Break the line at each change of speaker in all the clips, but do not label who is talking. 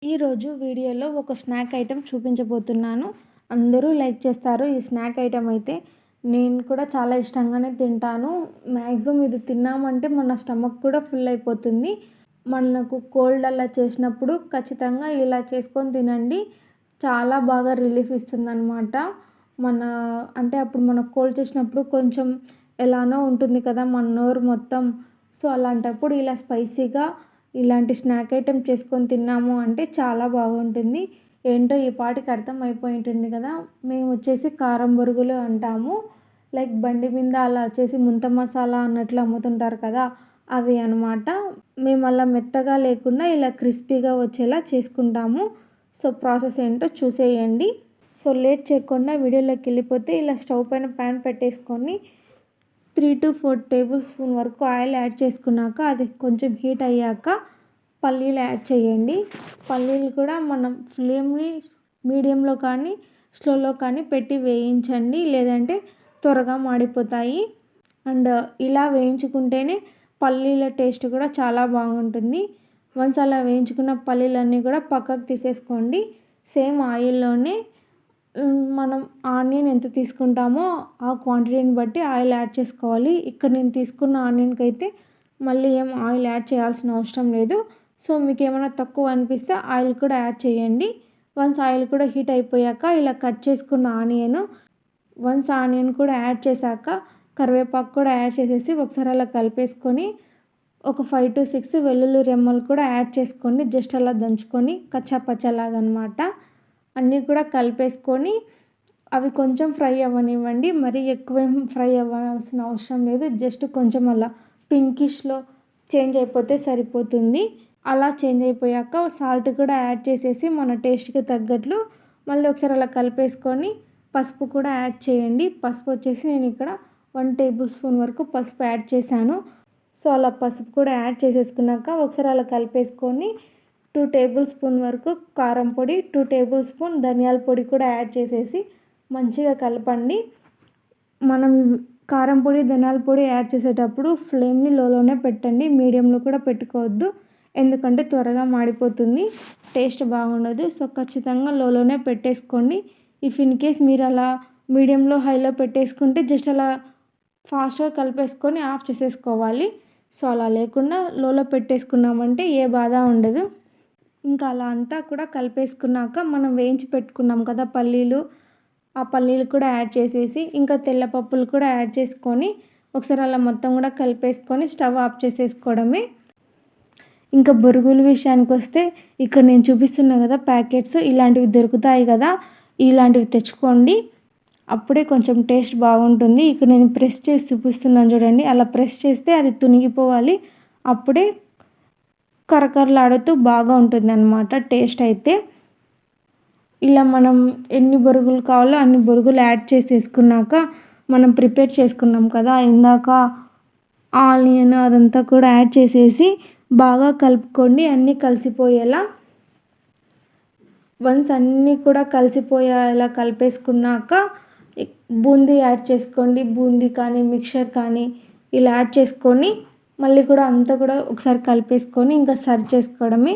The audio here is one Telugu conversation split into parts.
ఈరోజు వీడియోలో ఒక స్నాక్ ఐటెం చూపించబోతున్నాను. అందరూ లైక్ చేస్తారు ఈ స్నాక్ ఐటెం అయితే. నేను కూడా చాలా ఇష్టంగానే తింటాను. మ్యాక్సిమం ఇది తిన్నామంటే మన స్టమక్ కూడా ఫుల్ అయిపోతుంది. మనకు కోల్డ్ అలా చేసినప్పుడు ఖచ్చితంగా ఇలా చేసుకొని తినండి. చాలా బాగా రిలీఫ్ ఇస్తుందన్నమాట. అప్పుడు మనకు కోల్డ్ చేసినప్పుడు కొంచెం ఎలానో ఉంటుంది కదా మన నోరు మొత్తం. సో అలాంటప్పుడు ఇలా స్పైసీగా ఇలాంటి స్నాక్ ఐటెం చేసుకొని తిన్నాము అంటే చాలా బాగుంటుంది. ఏంటో ఈ పాటికి అర్థమైపోయి ఉంటుంది కదా. మేము వచ్చేసి కారం బొరుగులు అంటాము. లైక్ బండి మీద అలా వచ్చేసి ముంత మసాలా అన్నట్లు అమ్ముతుంటారు కదా, అవి అనమాట. మేము అలా మెత్తగా లేకుండా ఇలా క్రిస్పీగా వచ్చేలా చేసుకుంటాము. సో ప్రాసెస్ ఏంటో చూసేయండి. సో లేట్ చేయకుండా వీడియోలోకి వెళ్ళిపోతే, ఇలా స్టవ్ పైన ప్యాన్ పెట్టేసుకొని 3 to 4 టేబుల్ స్పూన్ వరకు ఆయిల్ యాడ్ చేసుకున్నాక అది కొంచెం హీట్ అయ్యాక పల్లీలు యాడ్ చేయండి. పల్లీలు కూడా మనం ఫ్లేమ్ని మీడియంలో కానీ స్లోలో కానీ పెట్టి వేయించండి, లేదంటే త్వరగా మాడిపోతాయి. అండ్ ఇలా వేయించుకుంటేనే పల్లీల టేస్ట్ కూడా చాలా బాగుంటుంది. వన్స్ అలా వేయించుకున్న పల్లీలన్నీ కూడా పక్కకు తీసేసుకోండి. సేమ్ ఆయిల్లోనే మనం ఆనియన్ ఎంత తీసుకుంటామో ఆ క్వాంటిటీని బట్టి ఆయిల్ యాడ్ చేసుకోవాలి. ఇక్కడ నేను తీసుకున్న ఆనియన్కి అయితే మళ్ళీ ఏం ఆయిల్ యాడ్ చేయాల్సిన అవసరం లేదు. సో మీకు ఏమైనా తక్కువ అనిపిస్తే ఆయిల్ కూడా యాడ్ చేయండి. వన్స్ ఆయిల్ కూడా హీట్ అయిపోయాక ఇలా కట్ చేసుకున్న ఆనియన్ కూడా యాడ్ చేశాక కరివేపాకు కూడా యాడ్ చేసేసి ఒకసారి అలా కలిపేసుకొని ఒక 5 to 6 వెల్లుల్లి రెమ్మలు కూడా యాడ్ చేసుకోండి. జస్ట్ అలా దంచుకొని కచ్చాపచ్చలాగా అనమాట. అన్నీ కూడా కలిపేసుకొని అవి కొంచెం ఫ్రై అవ్వనివ్వండి. మరీ ఎక్కువేం ఫ్రై అవ్వాల్సిన అవసరం లేదు. జస్ట్ కొంచెం అలా పింకిష్లో చేంజ్ అయిపోతే సరిపోతుంది. అలా చేంజ్ అయిపోయాక సాల్ట్ కూడా యాడ్ చేసేసి మన టేస్ట్కి తగ్గట్లు మళ్ళీ ఒకసారి అలా కలిపేసుకొని పసుపు కూడా యాడ్ చేయండి. పసుపు వచ్చేసి నేను ఇక్కడ 1 టేబుల్ స్పూన్ వరకు పసుపు యాడ్ చేశాను. సో అలా పసుపు కూడా యాడ్ చేసేసుకున్నాక ఒకసారి అలా కలిపేసుకొని 2 టేబుల్ స్పూన్ వరకు కారం పొడి, 2 టేబుల్ స్పూన్ ధనియాల పొడి కూడా యాడ్ చేసేసి మంచిగా కలపండి. మనం కారం పొడి, ధనియాల పొడి యాడ్ చేసేటప్పుడు ఫ్లేమ్ని లోలోనే పెట్టండి, మీడియంలో కూడా పెట్టుకోవద్దు. ఎందుకంటే త్వరగా మాడిపోతుంది, టేస్ట్ బాగుండదు. సో ఖచ్చితంగా లోలోనే పెట్టేసుకోండి. ఇఫ్ ఇన్ కేస్ మీరు అలా మీడియంలో హైలో పెట్టేసుకుంటే జస్ట్ అలా ఫాస్ట్గా కలిపేసుకొని ఆఫ్ చేసేసుకోవాలి. సో అలా లేకుండా లోలో పెట్టేసుకున్నామంటే ఏ బాధ ఉండదు. ఇంకా అలా అంతా కూడా కలిపేసుకున్నాక మనం వేయించి పెట్టుకున్నాం కదా పల్లీలు, ఆ పల్లీలు కూడా యాడ్ చేసేసి ఇంకా తెల్లపప్పులు కూడా యాడ్ చేసుకొని ఒకసారి అలా మొత్తం కూడా కలిపేసుకొని స్టవ్ ఆఫ్ చేసేసుకోవడమే. ఇంకా బొరుగుల విషయానికి వస్తే ఇక్కడ నేను చూపిస్తున్నా కదా ప్యాకెట్స్, ఇలాంటివి దొరుకుతాయి కదా, ఇలాంటివి తెచ్చుకోండి. అప్పుడే కొంచెం టేస్ట్ బాగుంటుంది. ఇక్కడ నేను ప్రెస్ చేసి చూపిస్తున్నాను చూడండి. అలా ప్రెస్ చేస్తే అది తునిగిపోవాలి. అప్పుడే కరకరలాడుతూ బాగా ఉంటుంది అన్నమాట టేస్ట్ అయితే. ఇలా మనం ఎన్ని బొరుగులు కావాలో అన్ని బొరుగులు యాడ్ చేసేసుకున్నాక మనం ప్రిపేర్ చేసుకున్నాం కదా ఇందాక ఆనియన్, అదంతా కూడా యాడ్ చేసేసి బాగా కలుపుకోండి అన్నీ కలిసిపోయేలా. వన్స్ అన్నీ కూడా కలిసిపోయేలా కలిపేసుకున్నాక బూందీ యాడ్ చేసుకోండి. బూందీ కానీ మిక్చర్ కానీ ఇలా యాడ్ చేసుకొని మళ్ళీ కూడా అంతా కూడా ఒకసారి కలిపేసుకొని ఇంకా సర్వ్ చేసుకోవడమే.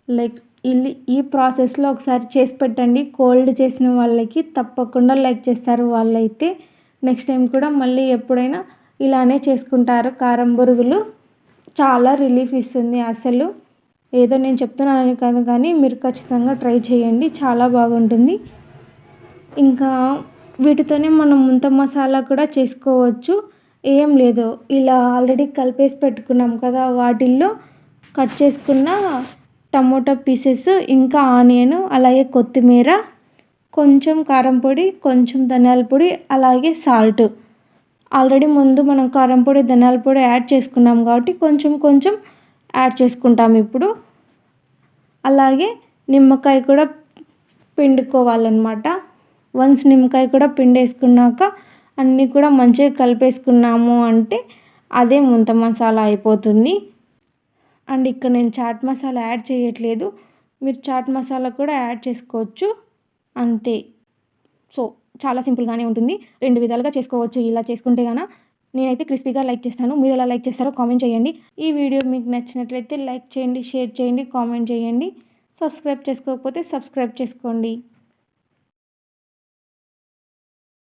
లైక్ ఈ ప్రాసెస్లో ఒకసారి చేసి పెట్టండి. కోల్డ్ చేసిన వాళ్ళకి తప్పకుండా లైక్ చేస్తారు వాళ్ళైతే. నెక్స్ట్ టైం కూడా మళ్ళీ ఎప్పుడైనా ఇలానే చేసుకుంటారు కారం బొరుగులు. చాలా రిలీఫ్ ఇస్తుంది అసలు. ఏదో నేను చెప్తున్నానని కాదు కానీ మీరు ఖచ్చితంగా ట్రై చేయండి, చాలా బాగుంటుంది. ఇంకా వీటితోనే మనం ముంత మసాలా కూడా చేసుకోవచ్చు. ఏం లేదు, ఇలా ఆల్రెడీ కలిపేసి పెట్టుకున్నాం కదా వాటిల్లో కట్ చేసుకున్న టమోటా పీసెస్, ఇంకా ఆనియన్, అలాగే కొత్తిమీర, కొంచెం కారం పొడి, కొంచెం ధనియాల పొడి, అలాగే సాల్ట్. ఆల్రెడీ ముందు మనం కారం పొడి, ధనియాల పొడి యాడ్ చేసుకున్నాం కాబట్టి కొంచెం కొంచెం యాడ్ చేసుకుంటాం ఇప్పుడు. అలాగే నిమ్మకాయ కూడా పిండుకోవాలన్నమాట. వన్స్ నిమ్మకాయ కూడా పిండేసుకున్నాక అన్నీ కూడా మంచిగా కలిపేసుకున్నాము అంటే అదే ముంత మసాలా అయిపోతుంది. అండ్ ఇక్కడ నేను చాట్ మసాలా యాడ్ చేయట్లేదు, మీరు చాట్ మసాలా కూడా యాడ్ చేసుకోవచ్చు అంతే. సో చాలా సింపుల్గానే ఉంటుంది, 2 విధాలుగా చేసుకోవచ్చు ఇలా చేసుకుంటే కనుక. నేనైతే క్రిస్పీగా లైక్ చేస్తాను, మీరు ఎలా లైక్ చేస్తారో కామెంట్ చేయండి. ఈ వీడియో మీకు నచ్చినట్లయితే లైక్ చేయండి, షేర్ చేయండి, కామెంట్ చేయండి. సబ్స్క్రైబ్ చేసుకోకపోతే సబ్స్క్రైబ్ చేసుకోండి.